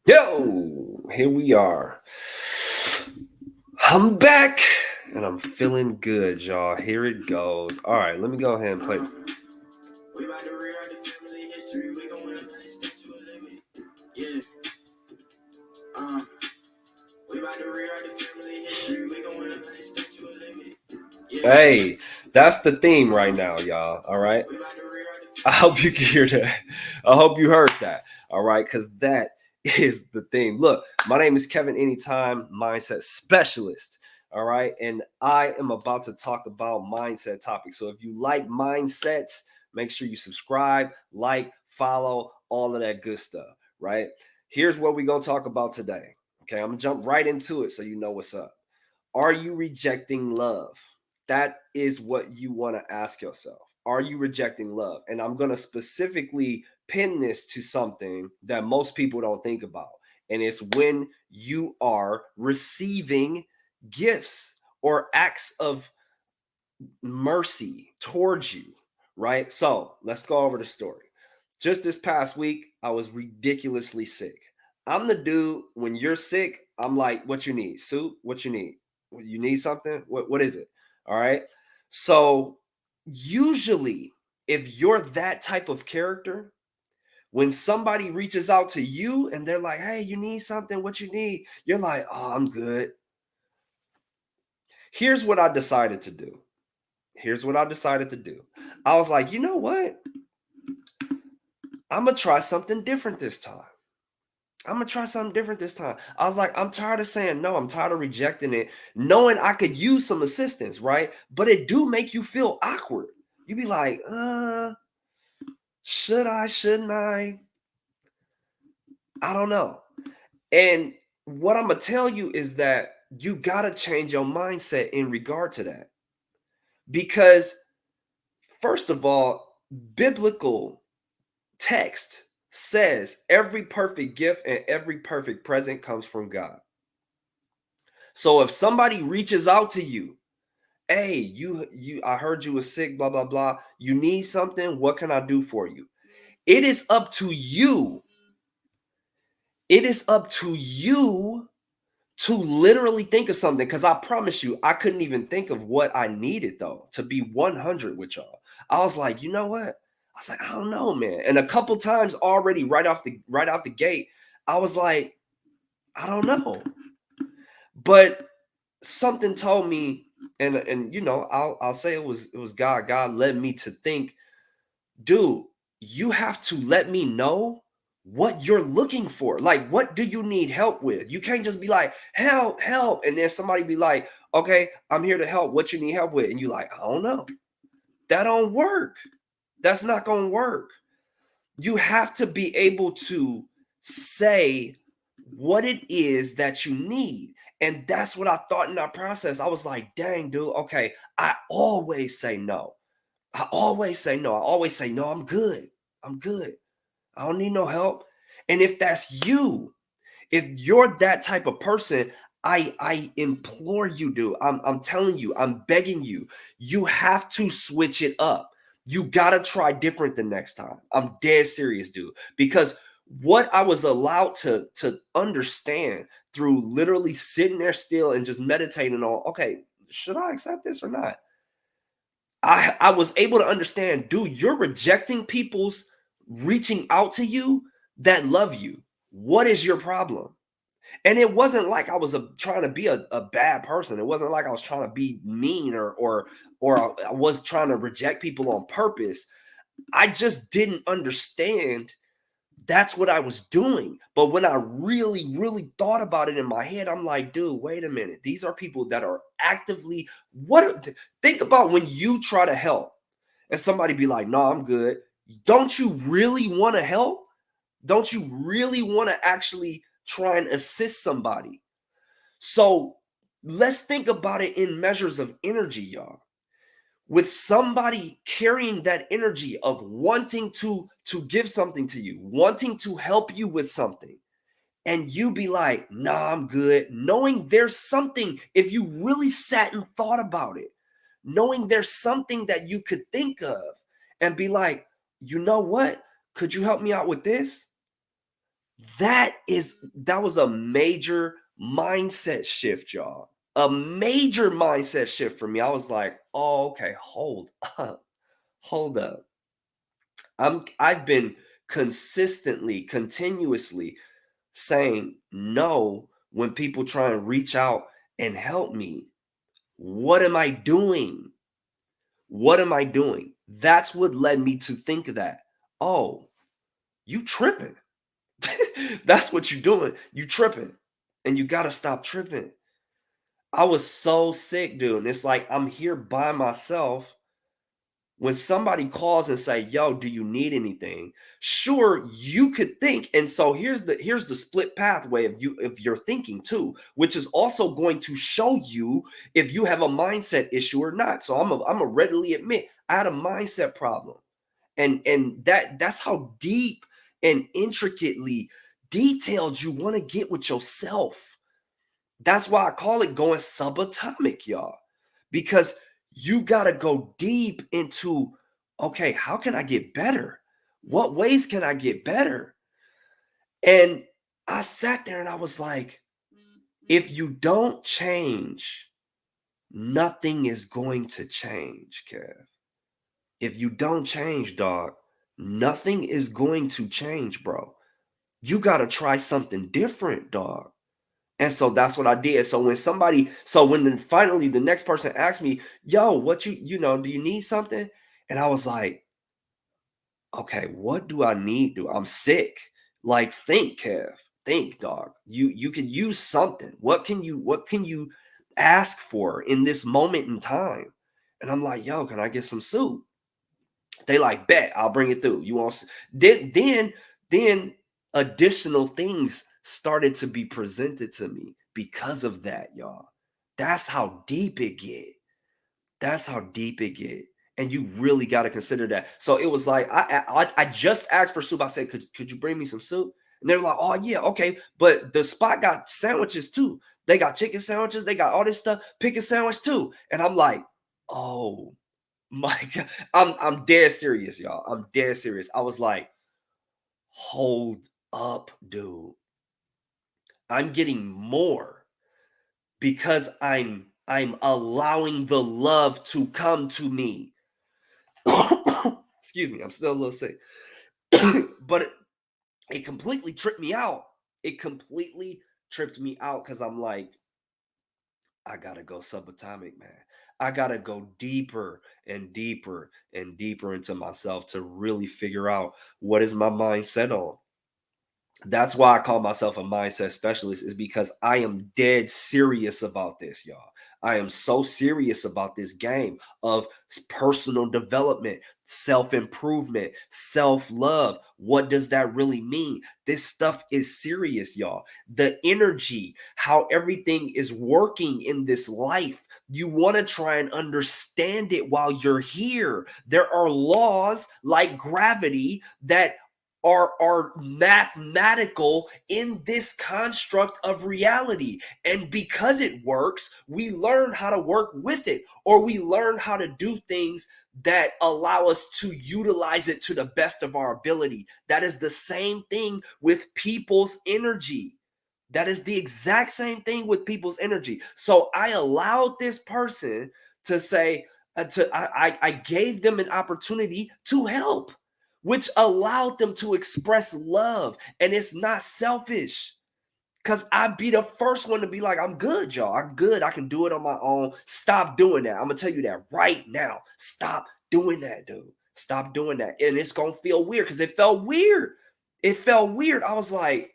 Yo, here we are. I'm back and I'm feeling good, y'all. Here it goes. All right, let me go ahead and play. We about to rewrite the family history. We gon' win a step to a limit. Yeah. Uh, we about to rewrite the family history. We gon' win a step to a limit. Yeah. Hey, that's the theme right now, y'all. All right. I hope you can hear that. I hope you heard that. All right, because that is the theme. Look, my name is Kevin Anytime, mindset specialist. All right, and I am about to talk about mindset topics. So if you like mindset, make sure you subscribe, like, follow, all of that good stuff. Right. Here's what we're gonna talk about today. Okay, I'm gonna jump right into it so you know what's up. Are you rejecting love? That is what you want to ask yourself. Are you rejecting love? And I'm going to specifically pin this to something that most people don't think about. And it's when you are receiving gifts or acts of mercy towards you, right? So let's go over the story. Just this past week, I was ridiculously sick. I'm the dude, when you're sick, I'm like, what you need? Soup? What you need? You need something? What is it? All right. So usually, if you're that type of character, when somebody reaches out to you and they're like, hey, you need something, what you need? You're like, oh, I'm good. Here's what I decided to do. I was like, you know what? I'm going to try something different this time. I was like, I'm tired of saying no. I'm tired of rejecting it, knowing I could use some assistance, right? But it do make you feel awkward. You be like, should I, shouldn't I? I don't know. And what I'm going to tell you is that you got to change your mindset in regard to that. Because, first of all, biblical text says every perfect gift and every perfect present comes from God. So if somebody reaches out to you, hey, I heard you were sick, blah, blah, blah. You need something. What can I do for you? It is up to you. It is up to you to literally think of something. Because I promise you, I couldn't even think of what I needed, though, to be 100 with y'all. I was like, you know what? I was like, I don't know, man. And a couple times already, right out the gate, I was like, I don't know. But something told me, and you know, I'll say it was God. God led me to think, dude, you have to let me know what you're looking for. Like, what do you need help with? You can't just be like, help, help, and then somebody be like, okay, I'm here to help. What you need help with? And you like, I don't know. That don't work. That's not gonna work. You have to be able to say what it is that you need. And that's what I thought in that process. I was like, dang, dude, okay, I always say no. I always say no. I always say, no, I'm good. I'm good. I don't need no help. And if that's you, if you're that type of person, I implore you, dude. I'm telling you, I'm begging you, you have to switch it up. You gotta try different the next time. I'm dead serious, dude. Because what I was allowed to understand through literally sitting there still and just meditating on, okay, should I accept this or not? I was able to understand, dude, you're rejecting people's reaching out to you that love you. What is your problem? And it wasn't like I was trying to be a bad person. It wasn't like I was trying to be mean or I was trying to reject people on purpose. I just didn't understand that's what I was doing. But when I really, really thought about it in my head, I'm like, dude, wait a minute. These are people that are actively think about when you try to help and somebody be like, no, I'm good. Don't you really want to help? Don't you really want to actually try and assist somebody? So let's think about it in measures of energy, y'all. With somebody carrying that energy of wanting to give something to you, wanting to help you with something, and you be like, nah, I'm good, knowing there's something, if you really sat and thought about it, knowing there's something that you could think of and be like, you know what, could you help me out with this? That was a major mindset shift, y'all. A major mindset shift for me. I was like, oh, okay, hold up, hold up. I've been consistently, continuously saying no when people try and reach out and help me. What am I doing? What am I doing? That's what led me to think of that. Oh, you tripping. That's what you're doing. You tripping. And you gotta stop tripping. I was so sick, dude. And it's like I'm here by myself. When somebody calls and say, yo, do you need anything? Sure, you could think. And so here's the split pathway of your thinking too, which is also going to show you if you have a mindset issue or not. So I'm a readily admit I had a mindset problem. And that's how deep and intricately detailed you want to get with yourself. That's why I call it going subatomic, y'all, because you got to go deep into, okay, how can I get better? What ways can I get better? And I sat there and I was like, if you don't change, nothing is going to change, Kev. If you don't change, dog, nothing is going to change, bro. You got to try something different, dog. And so that's what I did. So when finally the next person asked me, yo, what do you need something? And I was like, okay, what do I need? I'm sick. Like, think, Kev, think, dog. You can use something. What can you ask for in this moment in time? And I'm like, yo, can I get some soup? They like, bet, I'll bring it through. You want then additional things started to be presented to me because of that, y'all. That's how deep it get. That's how deep it get. And you really got to consider that. So it was like I just asked for soup. I said, could you bring me some soup? And they were like, oh yeah, okay. But the spot got sandwiches too. They got chicken sandwiches. They got all this stuff. Pick a sandwich too. And I'm like, oh my God. I'm dead serious, y'all. I'm dead serious. I was like, hold up, dude. I'm getting more because I'm allowing the love to come to me. Excuse me, I'm still a little sick. But it completely tripped me out. It completely tripped me out because I'm like, I gotta go subatomic, man. I gotta go deeper and deeper and deeper into myself to really figure out what is my mindset on. That's why I call myself a mindset specialist, is because I am dead serious about this, y'all. I am so serious about this game of personal development, self improvement, self love. What does that really mean? This stuff is serious, y'all. The energy, how everything is working in this life. You want to try and understand it while you're here. There are laws like gravity that are mathematical in this construct of reality. And because it works, we learn how to work with it, or we learn how to do things that allow us to utilize it to the best of our ability. That is the same thing with people's energy. That is the exact same thing with people's energy. So I allowed this person to say, I gave them an opportunity to help, which allowed them to express love. And it's not selfish. Because I'd be the first one to be like, I'm good, y'all. I'm good. I can do it on my own. Stop doing that. I'm going to tell you that right now. Stop doing that, dude. Stop doing that. And it's going to feel weird because it felt weird. It felt weird. I was like,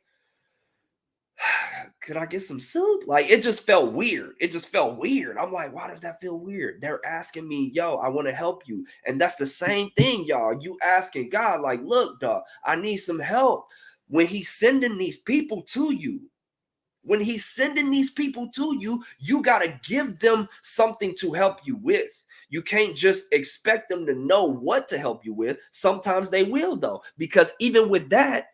could I get some soup? Like, it just felt weird. It just felt weird. I'm like, why does that feel weird? They're asking me, yo, I want to help you. And that's the same thing, y'all. You asking God, like, look, dog, I need some help. When he's sending these people to you, you got to give them something to help you with. You can't just expect them to know what to help you with. Sometimes they will, though, because even with that,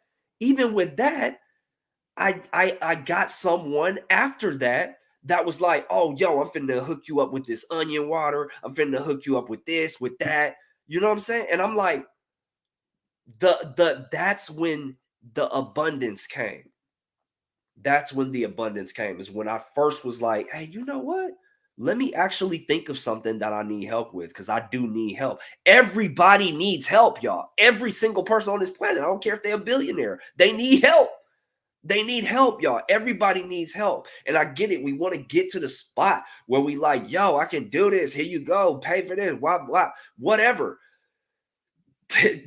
I got someone after that was like, oh, yo, I'm finna hook you up with this onion water. I'm finna hook you up with this, with that. You know what I'm saying? And I'm like, that's when the abundance came. That's when the abundance came, is when I first was like, hey, you know what? Let me actually think of something that I need help with, because I do need help. Everybody needs help, y'all. Every single person on this planet, I don't care if they're a billionaire, they need help. They need help, y'all. Everybody needs help. And I get it. We want to get to the spot where we like, yo, I can do this. Here you go. Pay for this. Blah, blah, whatever.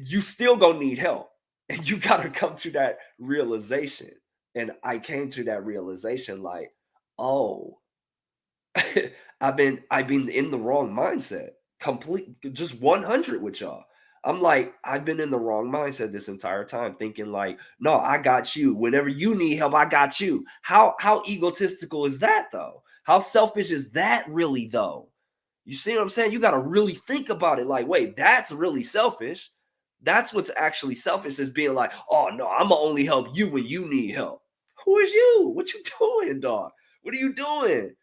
You still gonna need help. And you gotta come to that realization. And I came to that realization like, oh, I've been in the wrong mindset. Complete, just 100 with y'all. I'm like, I've been in the wrong mindset this entire time, thinking like, no, I got you. Whenever you need help, I got you. How egotistical is that though? How selfish is that really though? You see what I'm saying? You got to really think about it. Like, wait, that's really selfish. That's what's actually selfish, is being like, oh no, I'm gonna only help you when you need help. Who is you? What you doing, dog? What are you doing?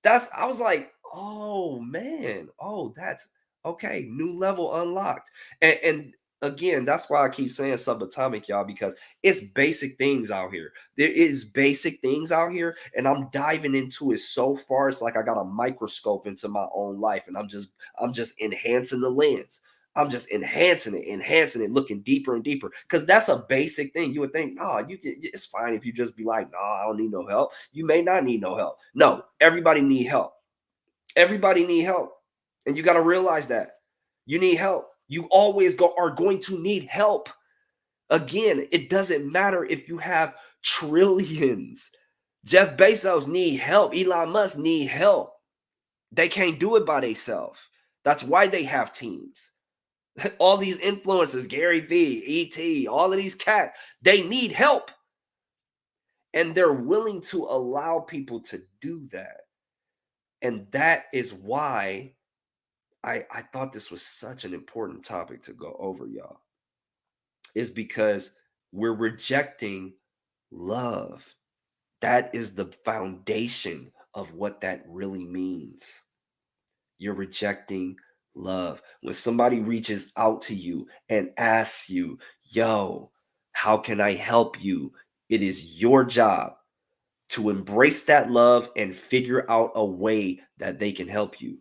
I was like, oh man, oh, that's okay. New level unlocked. And again, that's why I keep saying subatomic, y'all, because it's basic things out here. There is basic things out here, and I'm diving into it so far. It's like I got a microscope into my own life, and I'm just enhancing the lens. I'm just enhancing it, looking deeper and deeper. Because that's a basic thing. You would think, oh, it's fine if you just be like, no, I don't need no help. You may not need no help. No, everybody need help. Everybody need help. And you got to realize that. You need help. You always are going to need help. Again, it doesn't matter if you have trillions. Jeff Bezos need help. Elon Musk need help. They can't do it by themselves. That's why they have teams. All these influencers, Gary Vee, ET, all of these cats, they need help. And they're willing to allow people to do that. And that is why I thought this was such an important topic to go over, y'all. Is because we're rejecting love. That is the foundation of what that really means. You're rejecting love. When somebody reaches out to you and asks you, yo, how can I help you? It is your job to embrace that love and figure out a way that they can help you.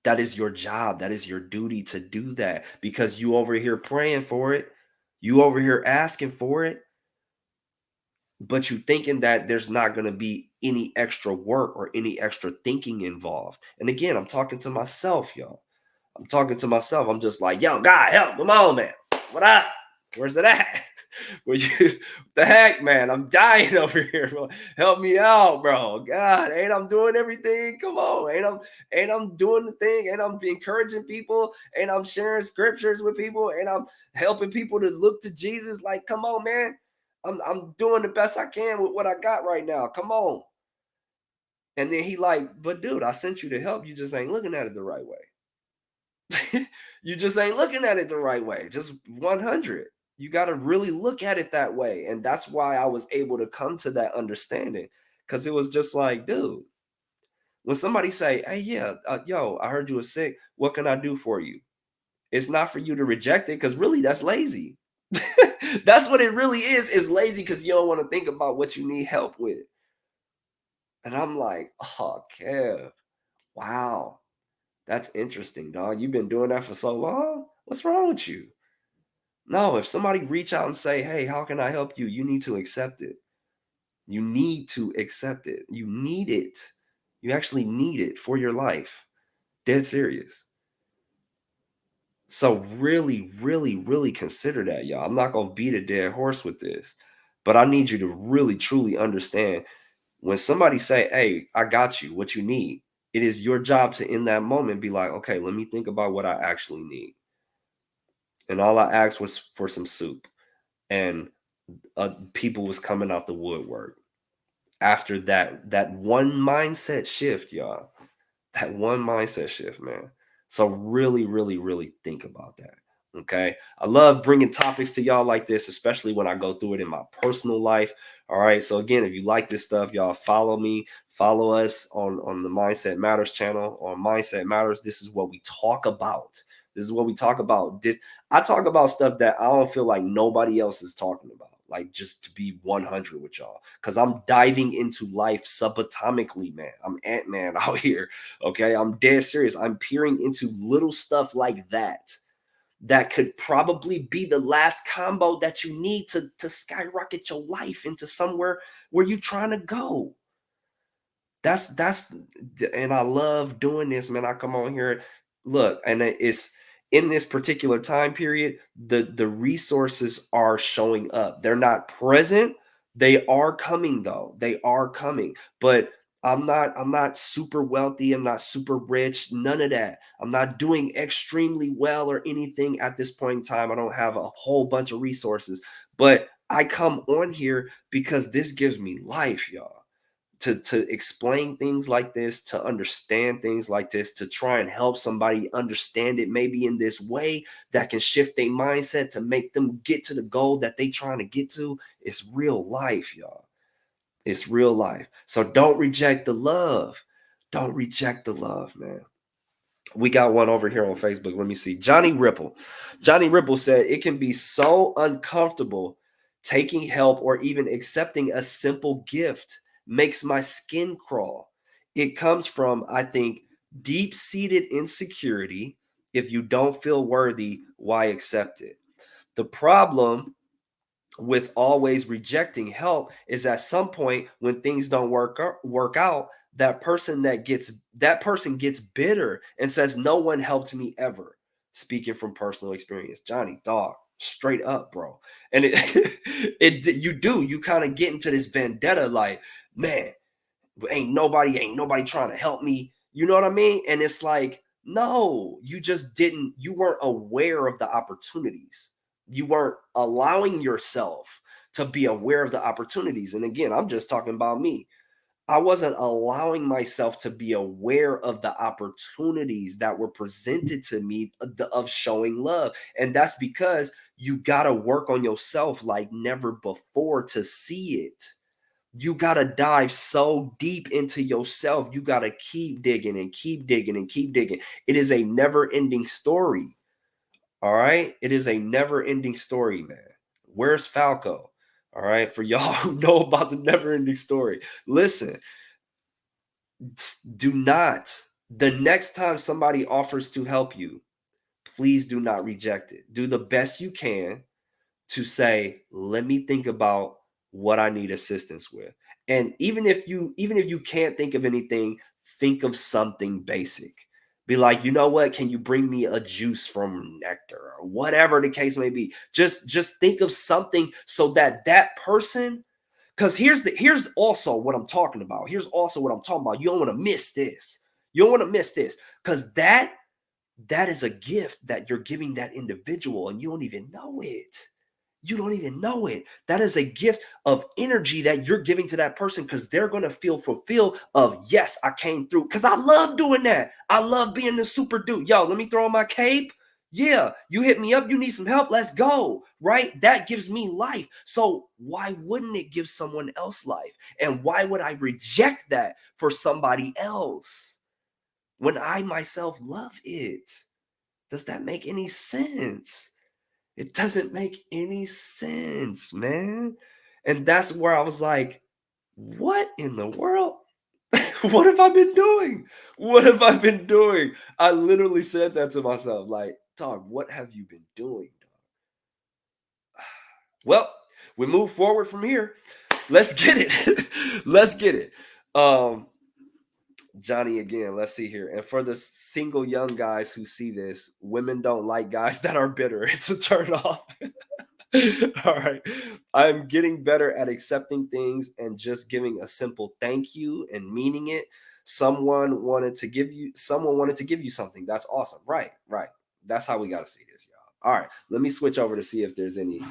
That is your job. That is your duty to do that, because you over here praying for it. You over here asking for it, but you thinking that there's not going to be any extra work or any extra thinking involved. And again, I'm talking to myself, y'all. I'm talking to myself. I'm just like, yo, God, help. Come on, man. What up? Where's it at? Where you, the heck, man? I'm dying over here. Bro. Help me out, bro. God, ain't I'm doing everything? Come on, ain't I'm doing the thing? Ain't I'm encouraging people? Ain't I'm sharing scriptures with people? Ain't I'm helping people to look to Jesus? Like, come on, man. I'm doing the best I can with what I got right now. Come on. And then he like, but dude, I sent you to help. You just ain't looking at it the right way. You just ain't looking at it the right way. Just 100. You got to really look at it that way. And that's why I was able to come to that understanding, because it was just like, dude, when somebody say, hey, yeah, yo, I heard you were sick. What can I do for you? It's not for you to reject it, because really that's lazy. That's what it really is lazy, because you don't want to think about what you need help with. And I'm like, oh, Kev, wow, that's interesting, dog. You've been doing that for so long. What's wrong with you? No, if somebody reach out and say, hey, how can I help you? You need to accept it. You need to accept it. You need it. You actually need it for your life. Dead serious. So really, really, really consider that, y'all. I'm not going to beat a dead horse with this, but I need you to really, truly understand, when somebody say, hey, I got you, what you need, it is your job to, in that moment, be like, okay, let me think about what I actually need. And all I asked was for some soup. And people was coming out the woodwork after that one mindset shift, y'all. That one mindset shift, man. So really, really, really think about that. Okay. I love bringing topics to y'all like this, especially when I go through it in my personal life. All right. So again, if you like this stuff, y'all follow me, follow us on the Mindset Matters channel, on Mindset Matters. This is what we talk about. This is what we talk about. I talk about stuff that I don't feel like nobody else is talking about. Like, just to be 100 with y'all, because I'm diving into life subatomically, man. I'm Ant-Man out here. Okay, I'm dead serious. I'm peering into little stuff like that could probably be the last combo that you need to skyrocket your life into somewhere where you're trying to go. That's and I love doing this, man. I come on here, look, and it's in this particular time period, the resources are showing up. They're not present. They are coming though. They are coming. But I'm not super wealthy. I'm not super rich. None of that. I'm not doing extremely well or anything at this point in time. I don't have a whole bunch of resources, but I come on here because this gives me life, y'all, to explain things like this, to understand things like this, to try and help somebody understand it maybe in this way that can shift their mindset to make them get to the goal that they trying to get to. It's real life, y'all. It's real life. So don't reject the love. Don't reject the love, man. We got one over here on Facebook. Let me see. Johnny Ripple. Johnny Ripple said it can be so uncomfortable taking help or even accepting a simple gift makes my skin crawl. It comes from, I think, deep-seated insecurity. If you don't feel worthy, why accept it? The problem with always rejecting help is at some point when things don't work out, that person gets bitter and says no one helped me ever. Speaking from personal experience, Johnny, dog, straight up, bro. And you kind of get into this vendetta, like, man, ain't nobody trying to help me. You know what I mean? And it's like, no, you weren't aware of the opportunities. You weren't allowing yourself to be aware of the opportunities. And again, I'm just talking about me. I wasn't allowing myself to be aware of the opportunities that were presented to me of showing love. And that's because you got to work on yourself like never before to see it. You got to dive so deep into yourself. You got to keep digging and keep digging and keep digging. It is a never ending story. All right. It is a never ending story, man. Where's Falco? All right. For y'all who know about the never ending story, listen, do not, the next time somebody offers to help you, please do not reject it. Do the best you can to say, let me think about what I need assistance with. And even if you can't think of anything, think of something basic. Be like, you know what? Can you bring me a juice from Nectar or whatever the case may be? Just think of something so that person, because here's also what I'm talking about. Here's also what I'm talking about. You don't want to miss this. You don't want to miss this, because that is a gift that you're giving that individual and you don't even know it. You don't even know it. That is a gift of energy that you're giving to that person, because they're going to feel fulfilled of, yes, I came through. Because I love doing that. I love being the super dude. Yo, let me throw on my cape. Yeah, you hit me up. You need some help. Let's go. Right? That gives me life. So why wouldn't it give someone else life? And why would I reject that for somebody else when I myself love it? Does that make any sense? It doesn't make any sense, man. And that's where I was like, what in the world? What have I been doing? What have I been doing? I literally said that to myself, like, dog, what have you been doing, dog? Well, we move forward from here. Let's get it. Let's get it. Um, Johnny again, let's see here. And for the single young guys who see this, women don't like guys that are bitter. It's a turn off. All right. I'm getting better at accepting things and just giving a simple thank you and meaning it. Someone wanted to give you something. That's awesome. Right, right. That's how we gotta see this, y'all. All right. Let me switch over to see if there's any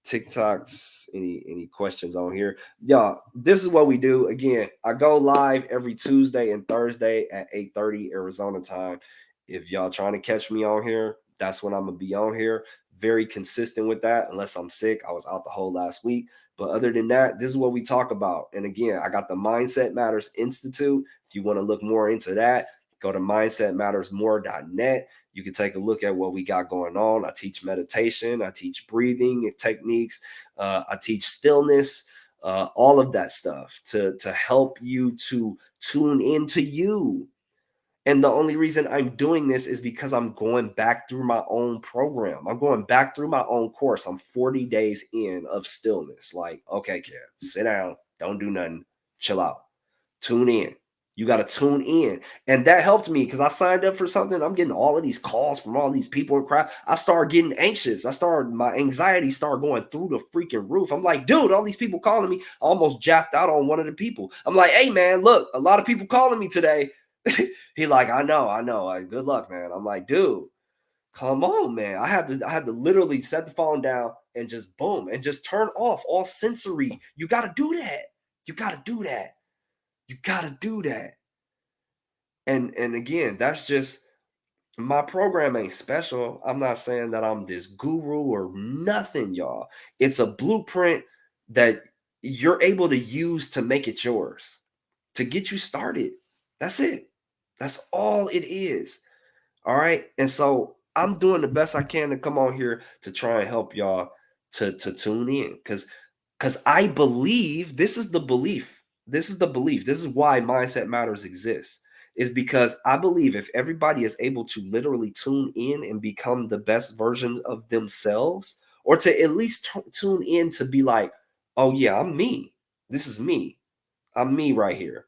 TikToks, any questions on here. Y'all, this is what we do. Again, I go live every Tuesday and Thursday at 8:30 Arizona time. If y'all trying to catch me on here, that's when I'm gonna be on here. Very consistent with that, unless I'm sick. I was out the whole last week. But other than that, this is what we talk about. And again, I got the Mindset Matters Institute. If you want to look more into that, go to mindsetmattersmore.net. You can take a look at what we got going on. I teach meditation, I teach breathing techniques, I teach stillness, all of that stuff to help you to tune into you. And the only reason I'm doing this is because I'm going back through my own program. I'm going back through my own course. I'm 40 days in of stillness. Like, okay, kid, sit down, don't do nothing, chill out, tune in. You got to tune in. And that helped me because I signed up for something. I'm getting all of these calls from all these people and crap. I started getting anxious. My anxiety started going through the freaking roof. I'm like, dude, all these people calling me. I almost jacked out on one of the people. I'm like, hey, man, look, a lot of people calling me today. He like, I know. Good luck, man. I'm like, dude, come on, man. I had to literally set the phone down and just boom and just turn off all sensory. You got to do that. You got to do that. You got to do that. And again, that's just my program ain't special. I'm not saying that I'm this guru or nothing, y'all. It's a blueprint that you're able to use to make it yours, to get you started. That's it. That's all it is. All right. And so I'm doing the best I can to come on here to try and help y'all to tune in. Because I believe this is the belief. This is the belief. This is why Mindset Matters exists. Is because I believe if everybody is able to literally tune in and become the best version of themselves, or to at least tune in to be like, oh yeah, I'm me. This is me. I'm me right here.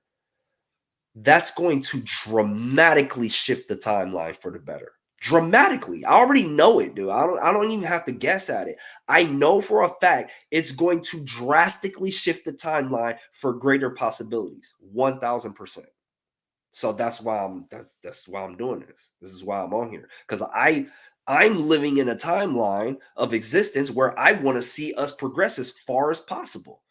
That's going to dramatically shift the timeline for the better. Dramatically. I already know it, dude. I don't even have to guess at it. I know for a fact it's going to drastically shift the timeline for greater possibilities. 1000%. So that's why that's why I'm doing this. This is why I'm on here. Because I'm living in a timeline of existence where I want to see us progress as far as possible.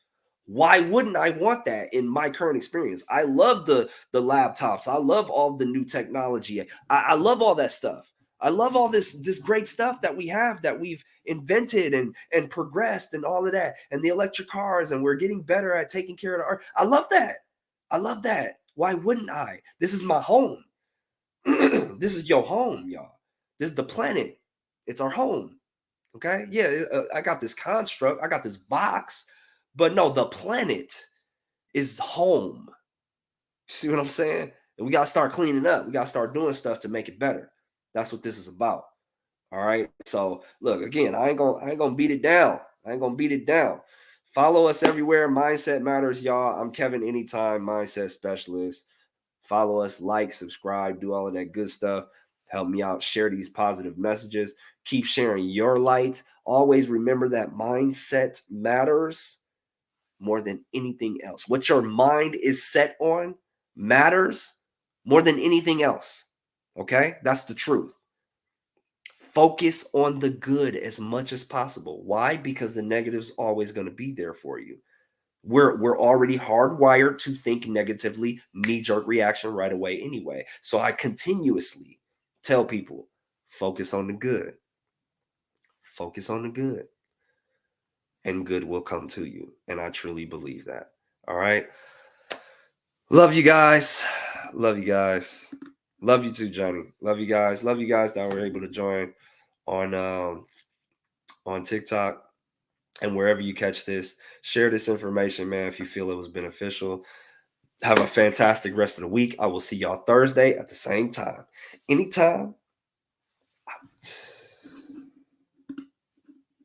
Why wouldn't I want that in my current experience? I love the laptops. I love all the new technology. I love all that stuff. I love all this great stuff that we have, that we've invented and progressed and all of that, and the electric cars, and we're getting better at taking care of the art. I love that. I love that. Why wouldn't I? This is my home. This is your home, y'all. This is the planet. It's our home. Okay. Yeah. I got this construct. I got this box. But no, the planet is home. See what I'm saying? And we got to start cleaning up. We got to start doing stuff to make it better. That's what this is about. All right. So look, again, I ain't gonna beat it down. I ain't gonna beat it down. Follow us everywhere. Mindset Matters, y'all. I'm Kevin Anytime, Mindset Specialist. Follow us, like, subscribe, do all of that good stuff. Help me out. Share these positive messages. Keep sharing your light. Always remember that mindset matters more than anything else. What your mind is set on matters more than anything else. Okay? That's the truth. Focus on the good as much as possible. Why? Because the negative's always going to be there for you. We're already hardwired to think negatively, knee-jerk reaction right away anyway. So I continuously tell people, focus on the good. Focus on the good. And good will come to you. And I truly believe that. All right. Love you guys. Love you guys. Love you too, Johnny. Love you guys. Love you guys that were able to join on TikTok and wherever you catch this. Share this information, man, if you feel it was beneficial. Have a fantastic rest of the week. I will see y'all Thursday at the same time. Anytime.